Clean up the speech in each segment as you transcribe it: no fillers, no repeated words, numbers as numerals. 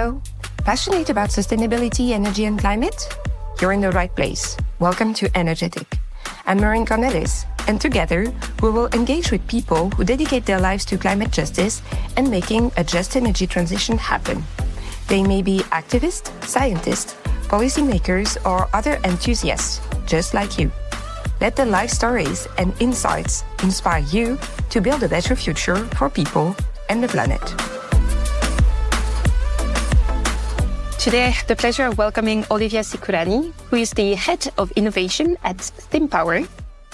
Hello. Passionate about sustainability, energy and climate? You're in the right place. Welcome to Energetic. I'm Maureen Cornelis, and together we will engage with people who dedicate their lives to climate justice and making a just energy transition happen. They may be activists, scientists, policymakers, or other enthusiasts, just like you. Let their life stories and insights inspire you to build a better future for people and the planet. Today, I have the pleasure of welcoming Olivia Sicurani, who is the head of innovation at Sympower,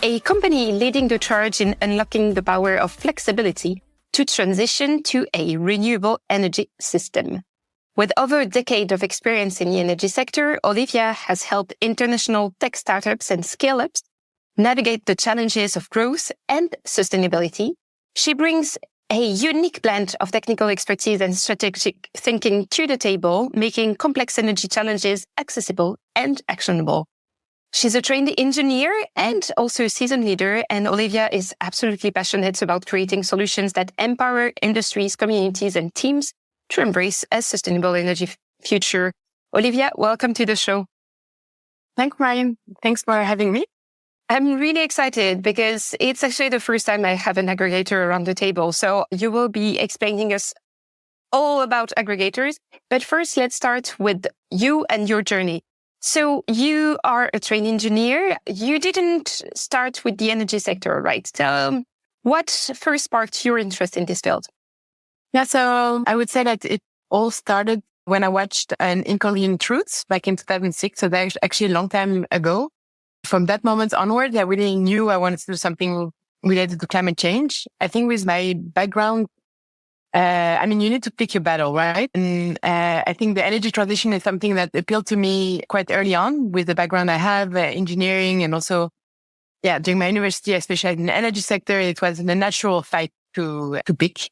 a company leading the charge in unlocking the power of flexibility to transition to a renewable energy system. With over a decade of experience in the energy sector, Olivia has helped international tech startups and scale-ups navigate the challenges of growth and sustainability. She brings a unique blend of technical expertise and strategic thinking to the table, making complex energy challenges accessible and actionable. She's a trained engineer and also a seasoned leader, and Olivia is absolutely passionate about creating solutions that empower industries, communities, and teams to embrace a sustainable energy future. Olivia, welcome to the show. Thanks, Ryan. Thanks for having me. I'm really excited because it's actually the first time I have an aggregator around the table. So you will be explaining us all about aggregators. But first, let's start with you and your journey. So you are a trained engineer. You didn't start with the energy sector, right? What first sparked your interest in this field? Yeah, so I would say that it all started when I watched an Inconvenient Truths back in 2006. So that's actually a long time ago. From that moment onward, I really knew I wanted to do something related to climate change. I think with my background, you need to pick your battle, right? And I think the energy transition is something that appealed to me quite early on with the background I have, engineering, and also, during my university, I specialized in the energy sector. It was a natural fight to pick.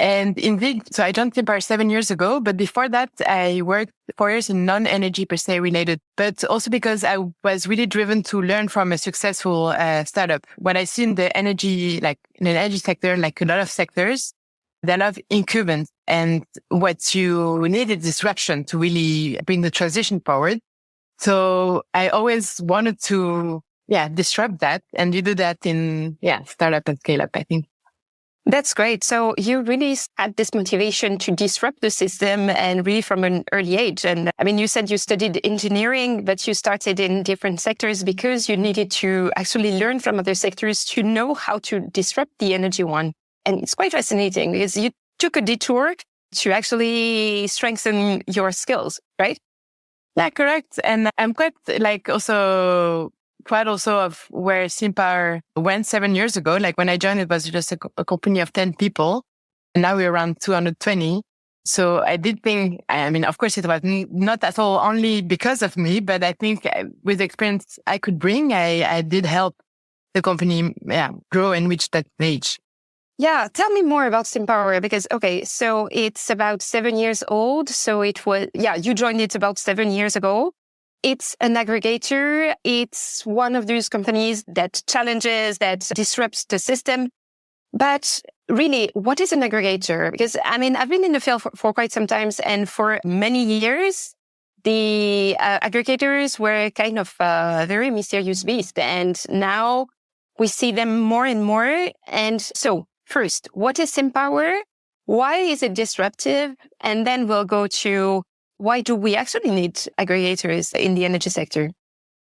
And indeed, so I joined Sympower 7 years ago, but before that, I worked 4 years in non-energy per se related, but also because I was really driven to learn from a successful startup. What I see in the energy, like in the energy sector, like a lot of sectors, there are a lot of incumbents, and what you need is disruption to really bring the transition forward. So I always wanted to, disrupt that, and you do that in, startup and scale up, I think. That's great. So you really had this motivation to disrupt the system and really from an early age. And you said you studied engineering, but you started in different sectors because you needed to actually learn from other sectors to know how to disrupt the energy one. And it's quite fascinating because you took a detour to actually strengthen your skills, right? Yeah, correct. And I'm quite proud also of where Sympower went 7 years ago. Like when I joined, it was just a company of 10 people. And now we're around 220. So I did think, of course, it was not at all only because of me, but I think with the experience I could bring, I did help the company grow and reach that stage. Yeah, tell me more about Sympower because, so it's about 7 years old. So it was, you joined it about 7 years ago. It's an aggregator. It's one of those companies that challenges, that disrupts the system. But really, what is an aggregator? Because, I've been in the field for quite some time, and for many years, the aggregators were kind of a very mysterious beast. And now we see them more and more. And so first, what is Sympower? Why is it disruptive? And then we'll go to why do we actually need aggregators in the energy sector?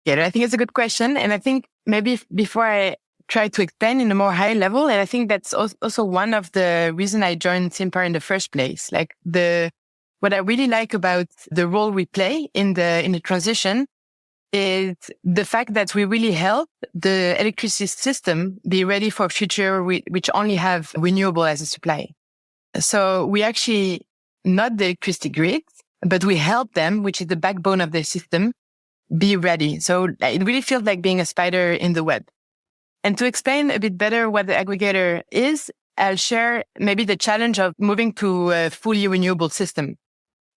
Yeah, I think it's a good question. And I think maybe before I try to explain in a more high level, and I think that's also one of the reasons I joined Sympower in the first place. Like what I really like about the role we play in the transition is the fact that we really help the electricity system be ready for a future which only have renewable as a supply. So we actually not the electricity grid, but we help them, which is the backbone of their system, be ready. So it really feels like being a spider in the web. And to explain a bit better what the aggregator is, I'll share maybe the challenge of moving to a fully renewable system.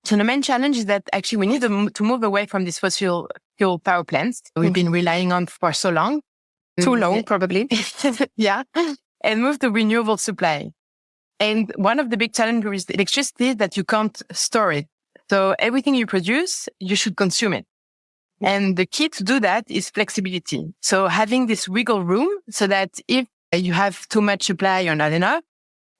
So the main challenge is that actually we need to move away from these fossil fuel power plants we've been relying on for so long. Too long, probably. Yeah. And move to renewable supply. And one of the big challenges with electricity is that you can't store it. So everything you produce, you should consume it. And the key to do that is flexibility. So having this wiggle room so that if you have too much supply or not enough,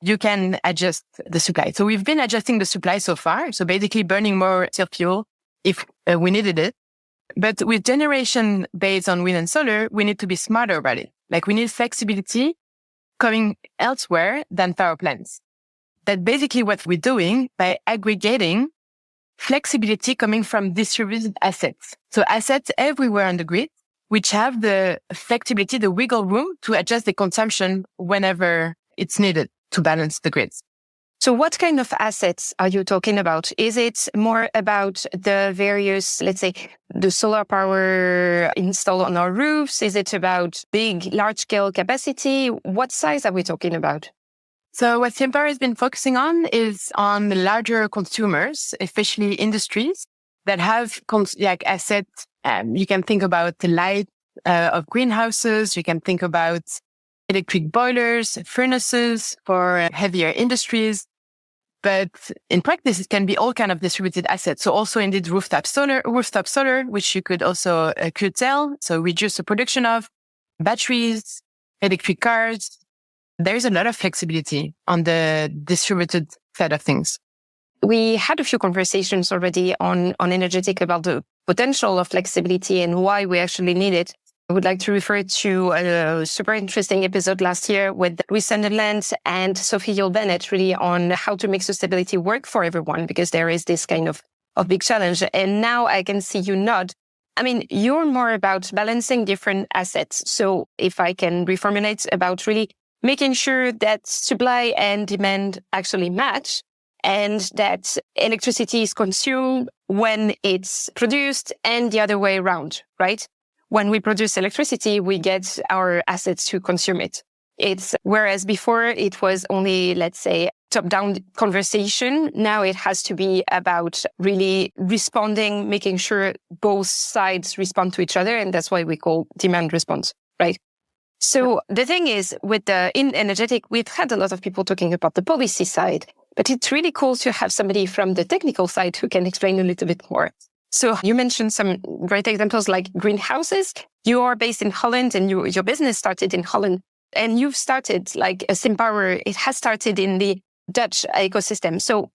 you can adjust the supply. So we've been adjusting the supply so far. So basically burning more fossil fuel if we needed it. But with generation based on wind and solar, we need to be smarter about it. Like we need flexibility coming elsewhere than power plants. That's basically what we're doing by aggregating flexibility coming from distributed assets. So assets everywhere on the grid, which have the flexibility, the wiggle room to adjust the consumption whenever it's needed to balance the grids. So what kind of assets are you talking about? Is it more about the various, let's say, the solar power installed on our roofs? Is it about big, large-scale capacity? What size are we talking about? So what Sympower has been focusing on is on the larger consumers, especially industries that have assets. You can think about the light of greenhouses. You can think about electric boilers, furnaces for heavier industries. But in practice, it can be all kind of distributed assets. So also indeed rooftop solar, which you could also curtail. So reduce the production of batteries, electric cars. There's a lot of flexibility on the distributed side of things. We had a few conversations already on energetic about the potential of flexibility and why we actually need it. I would like to refer to a super interesting episode last year with Louis Sunderland and Sophie Yule-Bennett really on how to make sustainability work for everyone, because there is this kind of big challenge. And now I can see you nod. I mean, you're more about balancing different assets. So if I can reformulate about really making sure that supply and demand actually match and that electricity is consumed when it's produced and the other way around, right? When we produce electricity, we get our assets to consume it. Whereas before it was only, let's say, top-down conversation. Now it has to be about really responding, making sure both sides respond to each other. And that's why we call demand response, right? So the thing is, in energetic, we've had a lot of people talking about the policy side, but it's really cool to have somebody from the technical side who can explain a little bit more. So you mentioned some great examples like greenhouses. You are based in Holland and your business started in Holland, and you've started like a Sympower. It has started in the Dutch ecosystem. So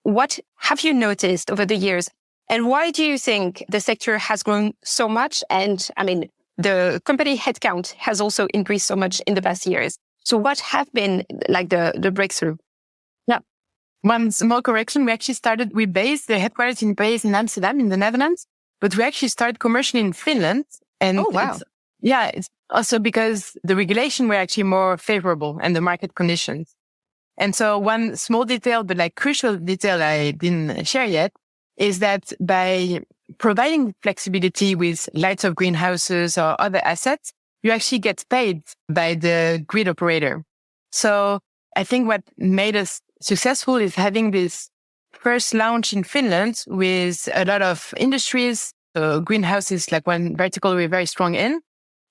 what have you noticed over the years, and why do you think the sector has grown so much? And I mean, the company headcount has also increased so much in the past years. So what have been like the breakthrough? Yeah. One small correction. The headquarters based in Amsterdam in the Netherlands, but we actually started commercially in Finland. And oh, wow. It's also because the regulation were actually more favorable and the market conditions. And so one small detail, but like crucial detail I didn't share yet, is that by providing flexibility with lights of greenhouses or other assets, you actually get paid by the grid operator. So I think what made us successful is having this first launch in Finland with a lot of industries. So greenhouses, like one vertical we're very strong in,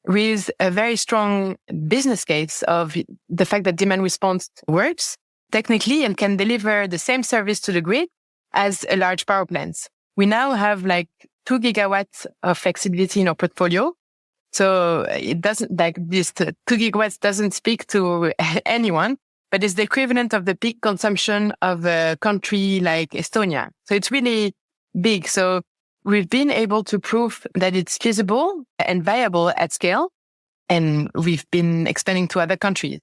with a very strong business case of the fact that demand response works technically and can deliver the same service to the grid as a large power plant. We now have like 2 gigawatts of flexibility in our portfolio. So it doesn't like this 2 gigawatts doesn't speak to anyone, but it's the equivalent of the peak consumption of a country like Estonia. So it's really big. So we've been able to prove that it's feasible and viable at scale. And we've been expanding to other countries.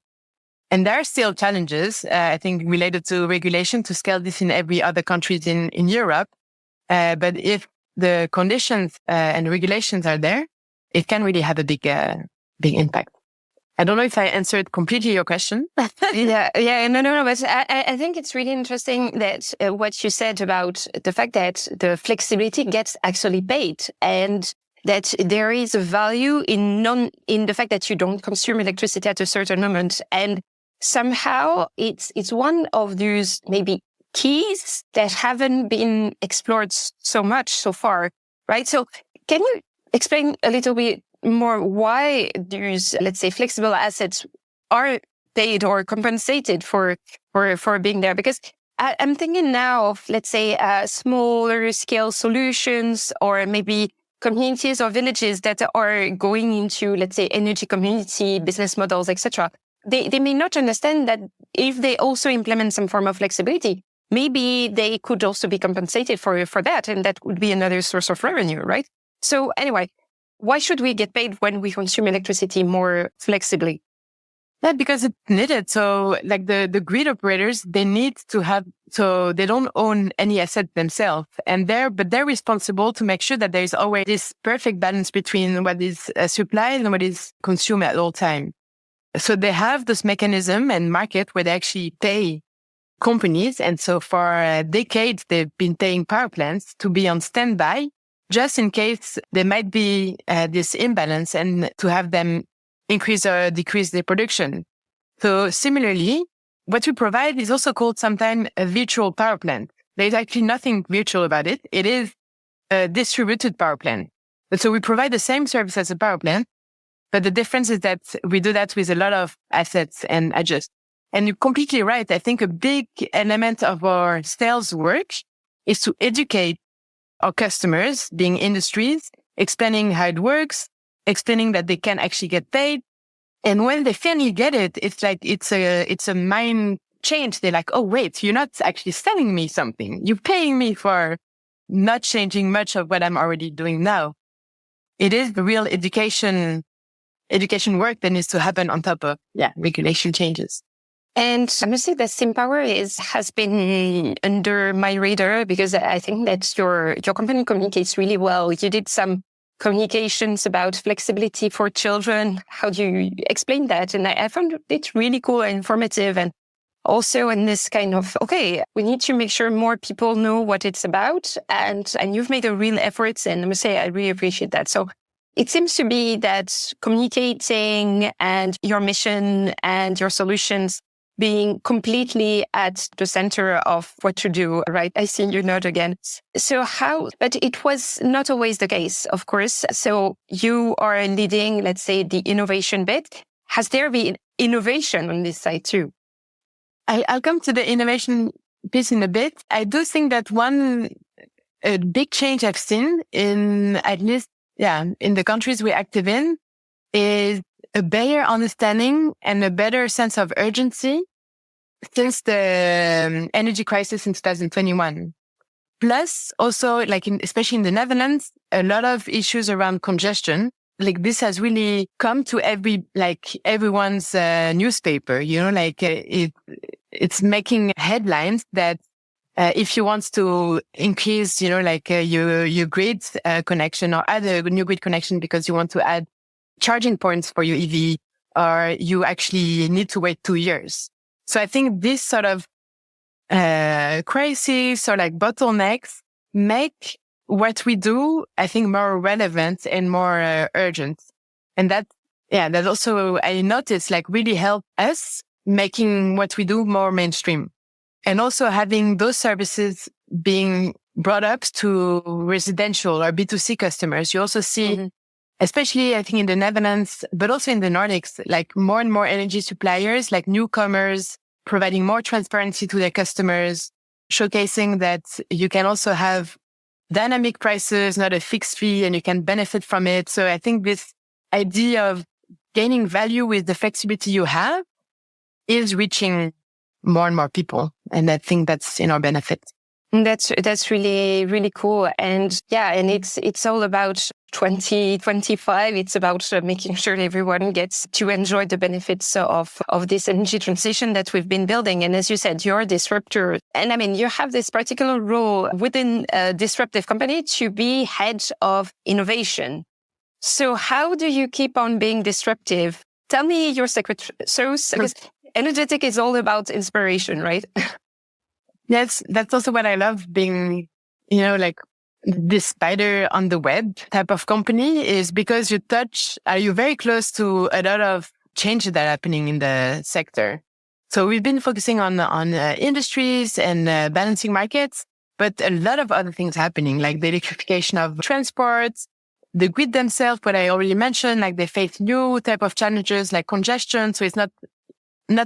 And there are still challenges, I think, related to regulation to scale this in every other countries in Europe. But if the conditions and regulations are there, it can really have a big impact. I don't know if I answered completely your question. No. But I think it's really interesting that what you said about the fact that the flexibility gets actually paid, and that there is a value in the fact that you don't consume electricity at a certain moment, and somehow it's one of those maybe keys that haven't been explored so much so far, right? So can you explain a little bit more why these, let's say, flexible assets are paid or compensated for being there? Because I'm thinking now of, let's say, smaller scale solutions, or maybe communities or villages that are going into, let's say, energy community business models, etc. They may not understand that if they also implement some form of flexibility, maybe they could also be compensated for that, and that would be another source of revenue, right? So anyway, why should we get paid when we consume electricity more flexibly? Yeah, because it's needed. So like the grid operators, they need to have, so they don't own any asset themselves, and they're responsible to make sure that there is always this perfect balance between what is supplied and what is consumed at all time. So they have this mechanism and market where they actually pay companies. And so for decades, they've been paying power plants to be on standby just in case there might be this imbalance, and to have them increase or decrease their production. So similarly, what we provide is also called sometimes a virtual power plant. There's actually nothing virtual about it. It is a distributed power plant. But so we provide the same service as a power plant, but the difference is that we do that with a lot of assets and adjust. And you're completely right. I think a big element of our sales work is to educate our customers, being industries, explaining how it works, explaining that they can actually get paid. And when they finally get it, it's like, it's a mind change. They're like, oh, wait, you're not actually selling me something. You're paying me for not changing much of what I'm already doing now. It is the real education work that needs to happen on top of, regulation changes. And I must say that Sympower has been under my radar, because I think that your company communicates really well. You did some communications about flexibility for children. How do you explain that? And I found it really cool and informative. And also in this kind of, okay, we need to make sure more people know what it's about. And you've made a real effort. And I must say, I really appreciate that. So it seems to be that communicating and your mission and your solutions being completely at the center of what you do, right? I see you nod again. So but it was not always the case, of course. So you are leading, let's say, the innovation bit. Has there been innovation on this side too? I'll come to the innovation piece in a bit. I do think that a big change I've seen in, at least, in the countries we're active in, is a better understanding and a better sense of urgency since the energy crisis in 2021. Plus, also, especially in the Netherlands, a lot of issues around congestion. Like, this has really come to everyone's newspaper, it's making headlines that if you want to increase, your grid connection or add a new grid connection because you want to add charging points for your EV, or you actually need to wait 2 years. So I think this sort of crisis or bottlenecks make what we do, I think, more relevant and more urgent. And that also, I noticed, really help us making what we do more mainstream. And also having those services being brought up to residential or B2C customers. You also see, especially I think in the Netherlands, but also in the Nordics, more and more energy suppliers, newcomers, providing more transparency to their customers, showcasing that you can also have dynamic prices, not a fixed fee, and you can benefit from it. So I think this idea of gaining value with the flexibility you have is reaching more and more people. And I think that's in our benefit. That's really, really cool. And and it's all about 2025. It's about making sure everyone gets to enjoy the benefits of this energy transition that we've been building. And as you said, you're a disruptor. And I mean, you have this particular role within a disruptive company to be head of innovation. So how do you keep on being disruptive? Tell me your secret sauce, because energetic is all about inspiration, right? Yes, that's also what I love, being, this spider on the web type of company, is because you're very close to a lot of changes that are happening in the sector. So we've been focusing on industries and balancing markets, but a lot of other things happening, like the electrification of transport, the grid themselves, what I already mentioned, they face new type of challenges like congestion. So it's not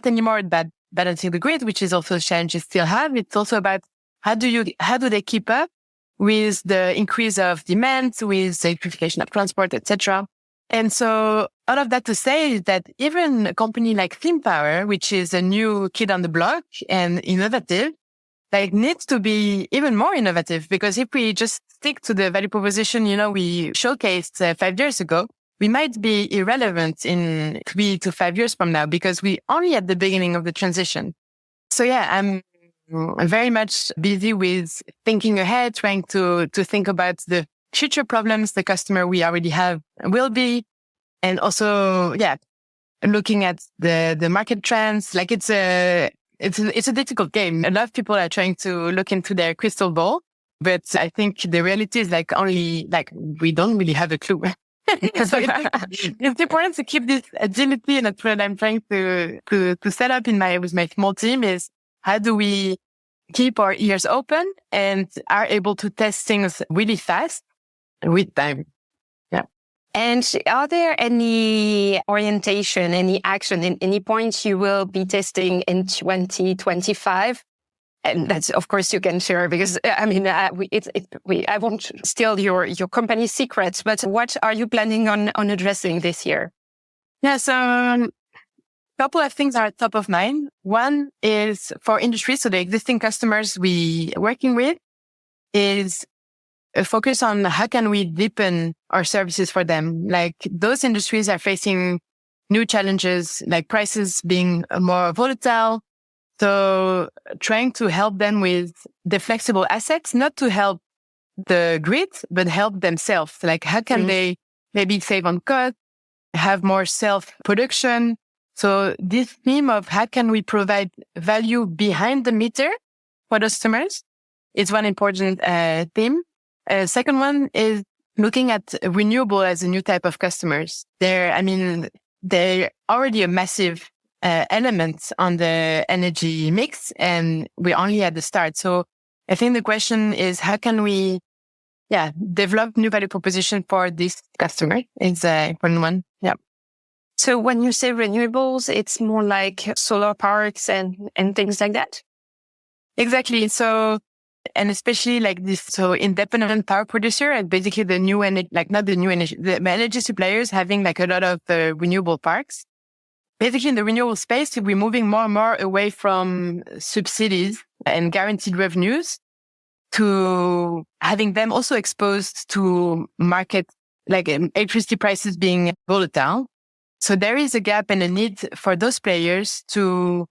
anymore that balancing the grid, which is also a challenge you still have. It's also about how do they keep up with the increase of demand, with the electrification of transport, etc. And so all of that to say is that even a company like Sympower, which is a new kid on the block and innovative, like needs to be even more innovative, because if we just stick to the value proposition, we showcased 5 years ago, we might be irrelevant in 3 to 5 years from now, because we only at the beginning of the transition. So yeah, I'm very much busy with thinking ahead, trying to think about the future problems the customer we already have will be. And also, yeah, looking at the market trends. Like it's a difficult game. A lot of people are trying to look into their crystal ball, but I think the reality is we don't really have a clue. So it's important to keep this agility, and that's what I'm trying to set up with my small team is how do we keep our ears open and are able to test things really fast with time. Yeah. And are there any orientation, any action, in any points you will be testing in 2025? And that's, of course, you can share, because I won't steal your company secrets, but what are you planning on addressing this year? Yeah, so a couple of things are top of mind. One is for industry. So the existing customers we are working with is a focus on how can we deepen our services for them. Like those industries are facing new challenges, like prices being more volatile. So trying to help them with the flexible assets, not to help the grid, but help themselves. Like how can they maybe save on cost, have more self-production? So this theme of how can we provide value behind the meter for customers is one important theme. Second one is looking at renewable as a new type of customers. They're already a massive elements on the energy mix, and we're only at the start. So I think the question is how can we, develop new value proposition for this customer is an important one. Yeah. So when you say renewables, it's more like solar parks and things like that? Exactly. So, and especially like this, so independent power producer and basically the new energy, like not the new energy, the energy suppliers having like a lot of renewable parks. Basically, in the renewable space, we're moving more and more away from subsidies and guaranteed revenues to having them also exposed to market, like electricity prices being volatile. So there is a gap and a need for those players to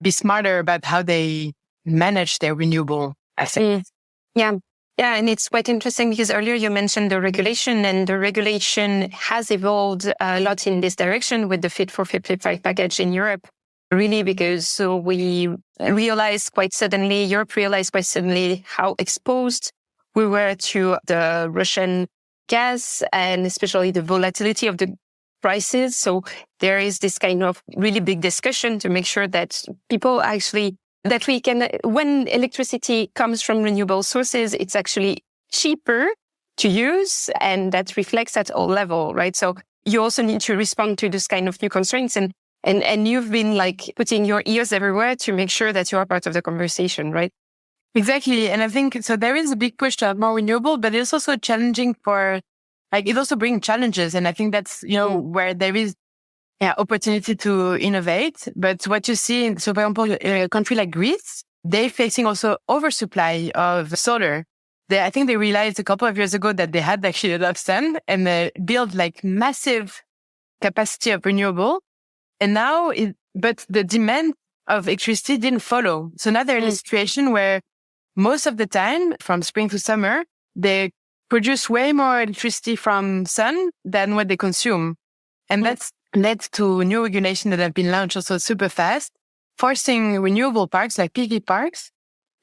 be smarter about how they manage their renewable assets. Yeah. Yeah, and it's quite interesting because earlier you mentioned the regulation, and the regulation has evolved a lot in this direction with the Fit for 55 package in Europe. Really, because Europe realized quite suddenly how exposed we were to the Russian gas and especially the volatility of the prices. So there is this kind of really big discussion to make sure that people actually that we can, when electricity comes from renewable sources, it's actually cheaper to use, and that reflects at all level, right? So you also need to respond to this kind of new constraints, and you've been like putting your ears everywhere to make sure that you are part of the conversation, right? Exactly. And I think, so there is a big push to have more renewable, but it's also challenging it also brings challenges. And I think that's, where there is opportunity to innovate. But what you see, so for example, a country like Greece, they're facing also oversupply of solar. I think they realized a couple of years ago that they had actually a lot of sun, and they built like massive capacity of renewable. And now, but the demand of electricity didn't follow. So now they're in a situation where most of the time, from spring to summer, they produce way more electricity from sun than what they consume. And that's led to new regulation that have been launched also super fast, forcing renewable parks like PV parks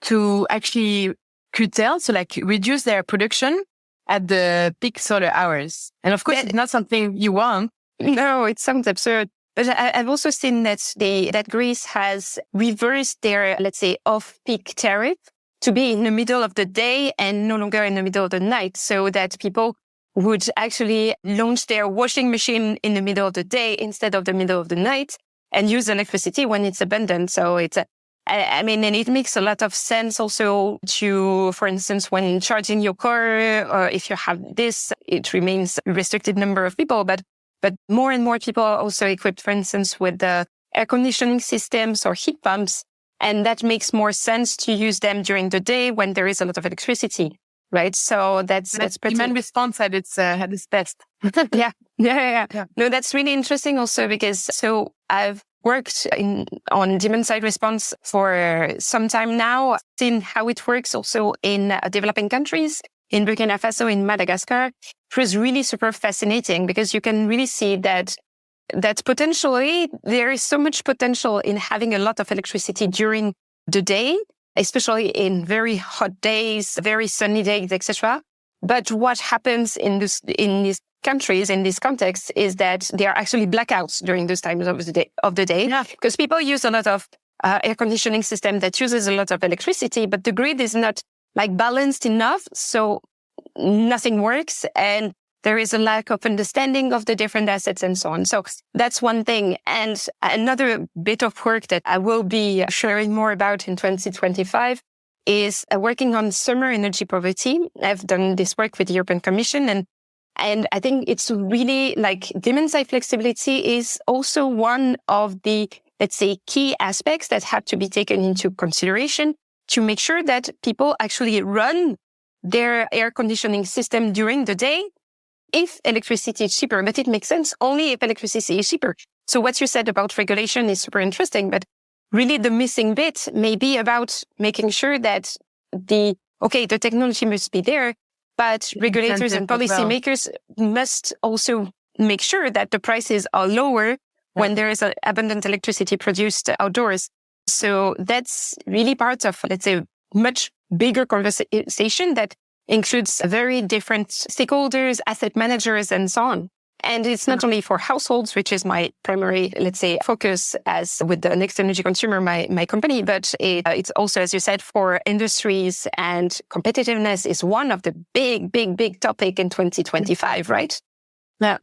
to actually curtail, so like reduce their production at the peak solar hours. And of course, it's not something you want. No, it sounds absurd. But I've also seen that Greece has reversed their, let's say, off-peak tariff to be in the middle of the day and no longer in the middle of the night, so that people would actually launch their washing machine in the middle of the day instead of the middle of the night. and use electricity when it's abundant. So I mean, and it makes a lot of sense also to, for instance, when charging your car, or if you have this, it remains a restricted number of people, but more and more people are also equipped, for instance, with the air conditioning systems or heat pumps. And that makes more sense to use them during the day when there is a lot of electricity, right? So that's pretty... Demand response at its best. Yeah. No, that's really interesting also because so I've worked on demand side response for some time now, seen how it works also in developing countries, in Burkina Faso, in Madagascar. It was really super fascinating because you can really see that potentially there is so much potential in having a lot of electricity during the day, especially in very hot days, very sunny days, etc. But what happens in these countries, in this context, is that there are actually blackouts during those times of the day, because people use a lot of air conditioning system that uses a lot of electricity, but the grid is not like balanced enough, so nothing works, and there is a lack of understanding of the different assets and so on. So that's one thing. And another bit of work that I will be sharing more about in 2025 is working on summer energy poverty. I've done this work with the European Commission, and I think it's really like demand side flexibility is also one of the, let's say, key aspects that have to be taken into consideration to make sure that people actually run their air conditioning system during the day if electricity is cheaper. But it makes sense only if electricity is cheaper. So what you said about regulation is super interesting, but really the missing bit may be about making sure that the technology must be there, but regulators and policymakers must also make sure that the prices are lower when there is abundant electricity produced outdoors. So that's really part of, let's say, much bigger conversation that includes very different stakeholders, asset managers, and so on. And it's not only for households, which is my primary, let's say, focus as with the Next Energy Consumer, my company, but it's also, as you said, for industries, and competitiveness is one of the big topic in 2025, right? Yeah,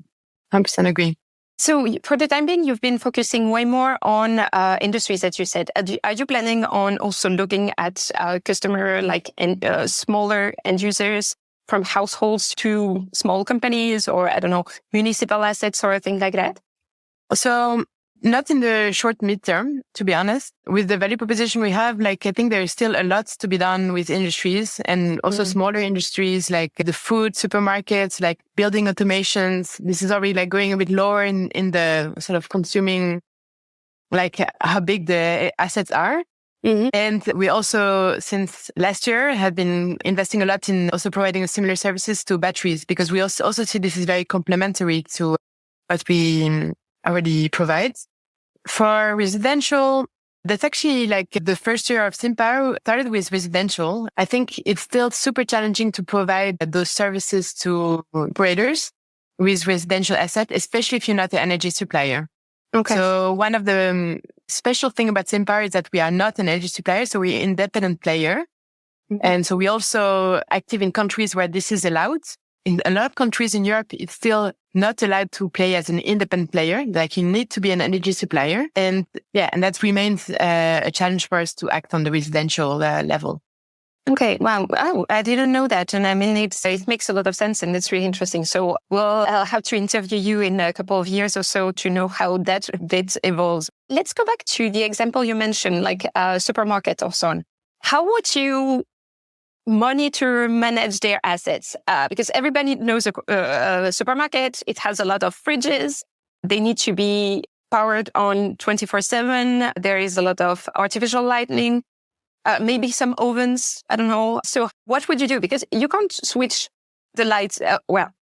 100% agree. So for the time being, you've been focusing way more on industries, as you said. Are you planning on also looking at customer smaller end users, from households to small companies, or I don't know, municipal assets or things like that? So not in the short midterm, to be honest. With the value proposition we have, I think there is still a lot to be done with industries, and also smaller industries like the food, supermarkets, like building automations. This is already going a bit lower in the sort of consuming, how big the assets are. Mm-hmm. And we also, since last year, have been investing a lot in also providing similar services to batteries, because we also see this is very complementary to what we already provide. For residential, that's actually the first year of Sympower started with residential. I think it's still super challenging to provide those services to operators with residential assets, especially if you're not an energy supplier. Okay. So one of the special thing about Sympower is that we are not an energy supplier, so we're an independent player. Mm-hmm. And so we're also active in countries where this is allowed. In a lot of countries in Europe, it's still not allowed to play as an independent player. You need to be an energy supplier. And that remains a challenge for us to act on the residential level. Okay. Wow. Oh, I didn't know that. And I mean, it makes a lot of sense, and it's really interesting. So I'll have to interview you in a couple of years or so to know how that bit evolves. Let's go back to the example you mentioned, like a supermarket or so on. How would you monitor, manage their assets? Because everybody knows a supermarket. It has a lot of fridges. They need to be powered on 24/7. There is a lot of artificial lighting. Maybe some ovens, I don't know. So what would you do? Because you can't switch the lights.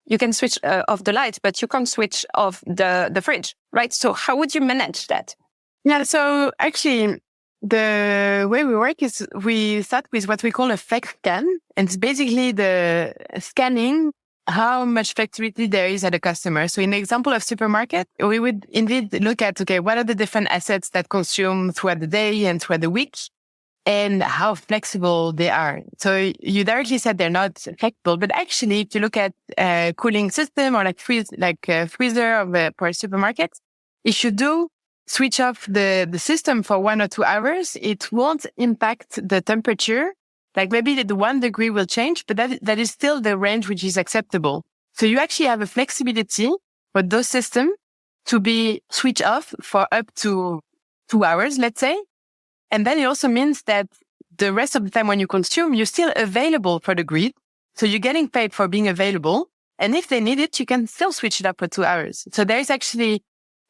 You can switch off the lights, but you can't switch off the fridge, right? So how would you manage that? Yeah, so actually, the way we work is we start with what we call a flex scan. And it's basically the scanning how much flexibility there is at a customer. So in the example of supermarket, we would indeed look at, what are the different assets that consume throughout the day and throughout the week, and how flexible they are. So you directly said they're not flexible, but actually, if you look at a cooling system or freezer for a supermarket, if you do switch off the system for 1 or 2 hours, it won't impact the temperature. Like maybe the 1 degree will change, but that is still the range which is acceptable. So you actually have a flexibility for those systems to be switched off for up to 2 hours, let's say. And then it also means that the rest of the time when you consume, you're still available for the grid. So you're getting paid for being available. And if they need it, you can still switch it up for 2 hours. So there is actually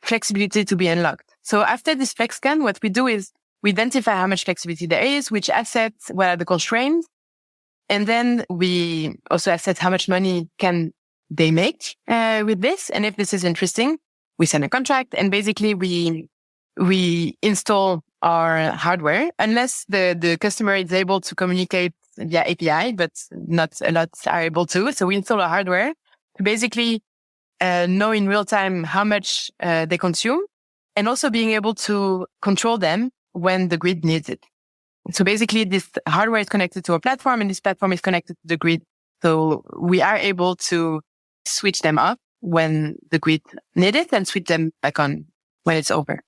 flexibility to be unlocked. So after this flex scan, what we do is we identify how much flexibility there is, which assets, what are the constraints. And then we also assess how much money can they make with this. And if this is interesting, we send a contract and basically we install our hardware unless the customer is able to communicate via API, but not a lot are able to. So we install our hardware to basically know in real time how much they consume and also being able to control them when the grid needs it. So basically this hardware is connected to a platform and this platform is connected to the grid. So we are able to switch them off when the grid needs it and switch them back on when it's over.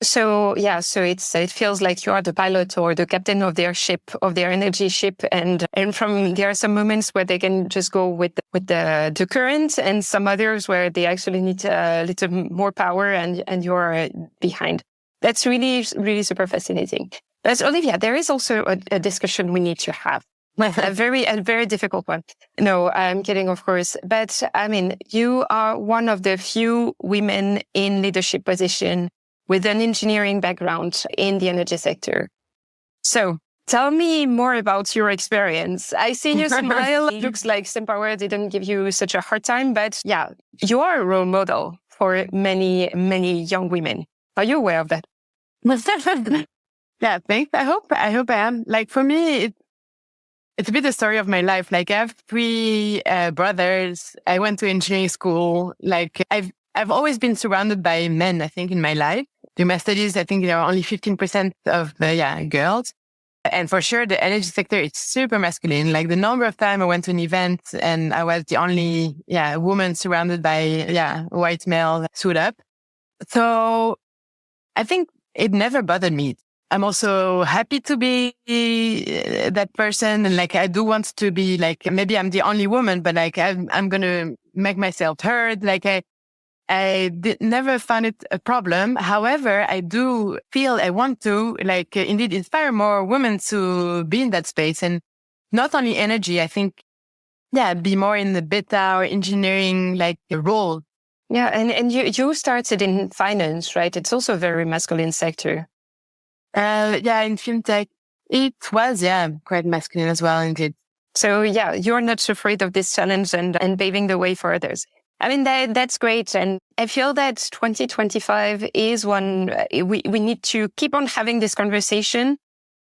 So it feels like you are the pilot or the captain of their ship, of their energy ship, and from there are some moments where they can just go with the current, and some others where they actually need a little more power, and you're behind. That's really, really super fascinating. But Olivia, there is also a discussion we need to have. a very difficult one. No, I'm kidding, of course. But I mean, you are one of the few women in leadership position with an engineering background in the energy sector. So tell me more about your experience. I see you smile. It looks like Sympower didn't give you such a hard time, but yeah, you are a role model for many, many young women. Are you aware of that? Yeah, thanks. I hope I am. Like for me, it's a bit the story of my life. Like I have 3 brothers. I went to engineering school. Like I've always been surrounded by men, I think, in my life. During my studies, I think there are only 15% of girls. And for sure, the energy sector is super masculine. Like the number of times I went to an event and I was the only woman surrounded by white male suit up. So I think it never bothered me. I'm also happy to be that person. And like, I do want to be like, maybe I'm the only woman, but like, I'm going to make myself heard. Like I never found it a problem. However, I do feel I want to indeed inspire more women to be in that space, and not only energy. I think, be more in the beta or engineering role. Yeah. And you started in finance, right? It's also a very masculine sector. In fintech, it was, quite masculine as well, indeed. So you're not afraid of this challenge and paving the way for others. I mean, that's great. And I feel that 2025 is one we need to keep on having this conversation.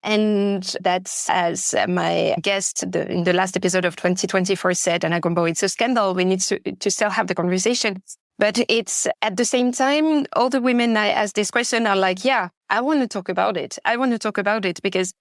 And that's, as my guest in the last episode of 2024 said, and Agombo, it's a scandal. We need to still have the conversation. But it's at the same time, all the women I ask this question are like, I want to talk about it. I want to talk about it because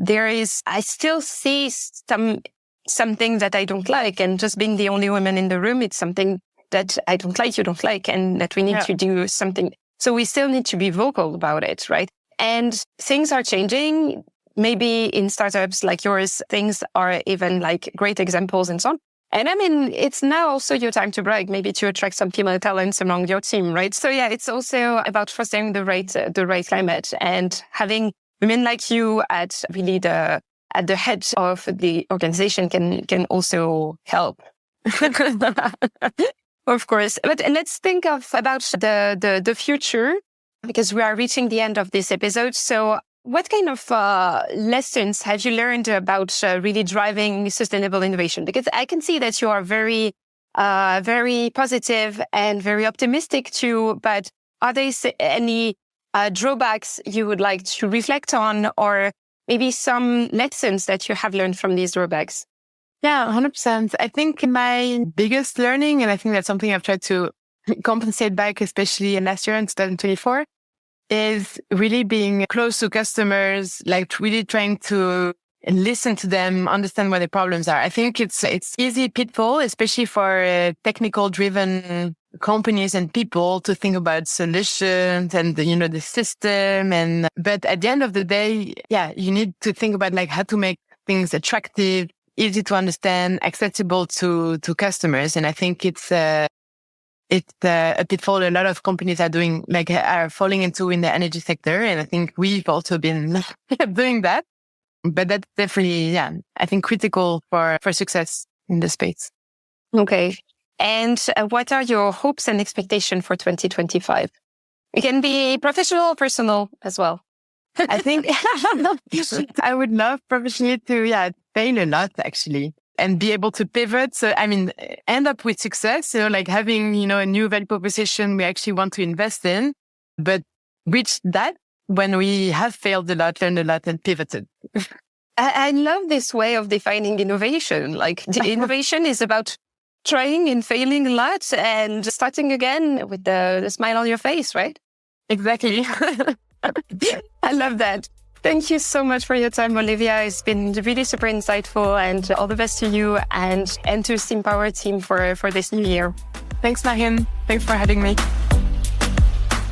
I still see something that I don't like. And just being the only woman in the room, it's something that I don't like, you don't like, and that we need to do something. So we still need to be vocal about it, right? And things are changing. Maybe in startups like yours, things are even like great examples and so on. And I mean, it's now also your time to brag, maybe to attract some female talents among your team, right? So it's also about fostering the right climate, and having women like you at really at the head of the organization can also help. Of course. But let's think about the future, because we are reaching the end of this episode. So what kind of lessons have you learned about really driving sustainable innovation? Because I can see that you are very, very positive and very optimistic too. But are there any drawbacks you would like to reflect on, or maybe some lessons that you have learned from these drawbacks? Yeah, 100%. I think my biggest learning, and I think that's something I've tried to compensate back, especially in last year in 2024, is really being close to customers, like really trying to listen to them, understand what their problems are. I think it's easy pitfall, especially for technical driven companies and people to think about solutions and, the system. But at the end of the day, you need to think about like how to make things attractive, easy to understand, accessible to customers. And I think it's a pitfall a lot of companies are falling into in the energy sector. And I think we've also been doing that. But that's definitely, I think critical for success in the space. Okay. And what are your hopes and expectations for 2025? It can be professional or personal as well. I think I would love professionally to, fail a lot actually and be able to pivot. So, end up with success. So like having, a new value proposition we actually want to invest in, but reach that when we have failed a lot, learned a lot and pivoted. I love this way of defining innovation. Like the innovation is about trying and failing a lot and starting again with the smile on your face, right? Exactly. I love that. Thank you so much for your time, Olivia. It's been really super insightful and all the best to you and to Sympower team for this new year. Thanks, Marianne. Thanks for having me.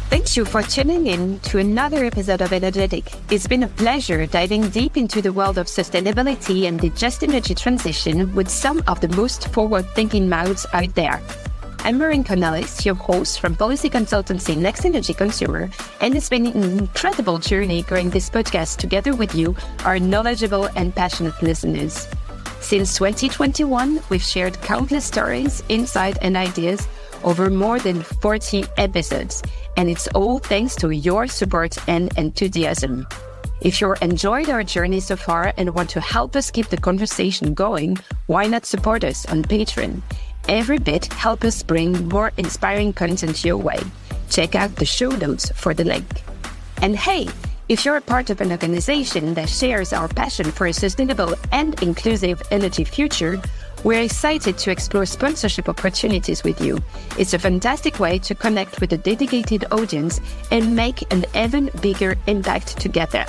Thank you for tuning in to another episode of Energetic. It's been a pleasure diving deep into the world of sustainability and the just energy transition with some of the most forward-thinking mouths out there. I'm Maureen Cornelis, your host from policy consultancy Next Energy Consumer, and it's been an incredible journey growing this podcast together with you, our knowledgeable and passionate listeners. Since 2021, we've shared countless stories, insights, and ideas over more than 40 episodes, and it's all thanks to your support and enthusiasm. If you enjoyed our journey so far and want to help us keep the conversation going, why not support us on Patreon? Every bit helps us bring more inspiring content your way. Check out the show notes for the link. And hey, if you're a part of an organization that shares our passion for a sustainable and inclusive energy future, we're excited to explore sponsorship opportunities with you. It's a fantastic way to connect with a dedicated audience and make an even bigger impact together.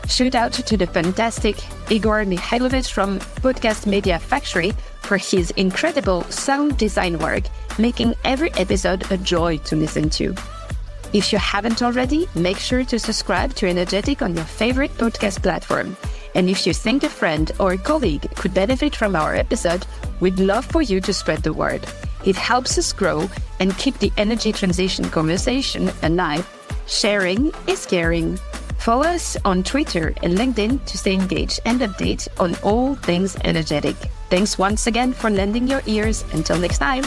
Shout out to the fantastic Igor Mikhailovich from Podcast Media Factory for his incredible sound design work, making every episode a joy to listen to. If you haven't already, make sure to subscribe to Energetic on your favorite podcast platform. And if you think a friend or a colleague could benefit from our episode, we'd love for you to spread the word. It helps us grow and keep the energy transition conversation alive. Sharing is caring. Follow us on Twitter and LinkedIn to stay engaged and update on all things energetic. Thanks once again for lending your ears. Until next time.